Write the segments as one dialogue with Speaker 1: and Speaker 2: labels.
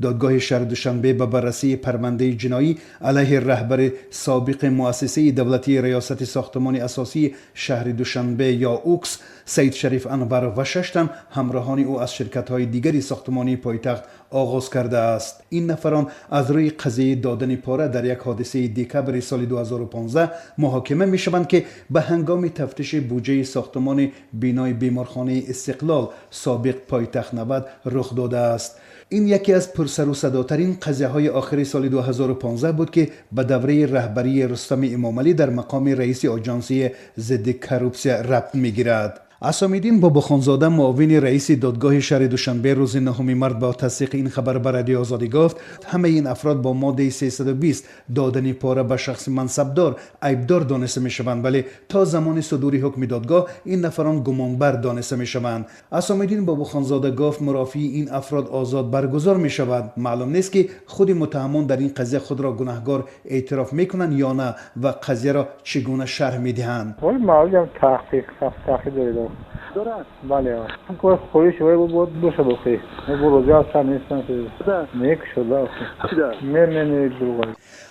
Speaker 1: دادگاه شهر دوشنبه به بررسی پرونده جنایی علیه رهبر سابق مؤسسه دولتی ریاست ساختمان اساسی شهر دوشنبه یا اوکس سید شریف انور و 6 تن همراهان او از شرکت‌های دیگری ساختمانی پایتخت آغاز کرده است. این نفران از روی قضیه دادن پاره در یک حادثه دکبر سال 2015 محاکمه می شوند که به هنگام تفتیش بودجه ساختمان بینای بیمارخانه استقلال سابق پایتخت 90 رخ داده است. این یکی از پرسر و صداترین قضیه های آخر سال 2015 بود که به دوره رهبری رستم امامعلی در مقام رئیس آژانسی ضد کروپسیا ربط میگیرد. عصامیدین باباخانزاده معاون رئیس دادگاه شهر دوشنبه روز 9 مارس با تصدیق این خبر به رادیو آزادی گفت همه این افراد با ماده 320 دادن پاره به شخص منصبدار عیبدار دانسته می شوند، ولی تا زمان صدور حکم دادگاه این نفران گمانبر دانسته می شوند. عصامیدین باباخانزاده گفت مرافعی این افراد آزاد برگزار می شود. معلوم نیست که خود متهمان در این قضیه خود را گناهکار اعتراف می کنند یا نه و قضیه را چگونه شرح می دهند.
Speaker 2: ولی معلومه تحقیق دارید. دارد بله همکار خویش ولی بود دوشه بخی بود روزی اصلا نیستن که نیک شده نه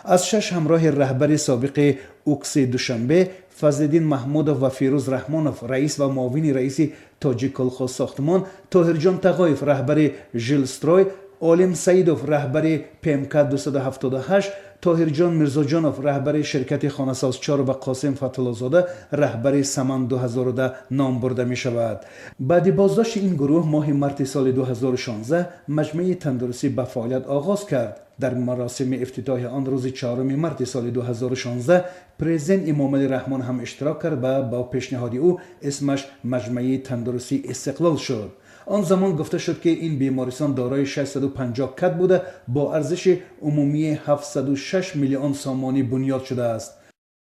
Speaker 1: از 6 همراه رهبر سابق اوکس دوشنبه فضل‌الدین محمود و فیروز رحمانوف رئیس و معاون رئیس تاجیک کلخاز ساختمان، طاهرجان تقایف رهبر ژلستروی، عالم سعیدوف رهبر PMK 278، طاهرجان میرزاجانوف رهبر شرکت خانه‌ساز 4 و قاسم فتح‌الله‌زاده رهبر سمن 2010 نام برده می شود. بعد بازداشت این گروه ماه مارس سال 2016 مجمع تندرستی به فعالیت آغاز کرد. در مراسم افتتاح آن روز 4 مارس سال 2016 پرزیدنت امامعلی رحمان هم اشتراک کرد و با پیشنهاد او اسمش مجمع تندرستی استقلال شد. آن زمان گفته شد که این بیمارستان دارای 650 کت بوده با ارزش عمومی 706 میلیون سامانی بنیاد شده است.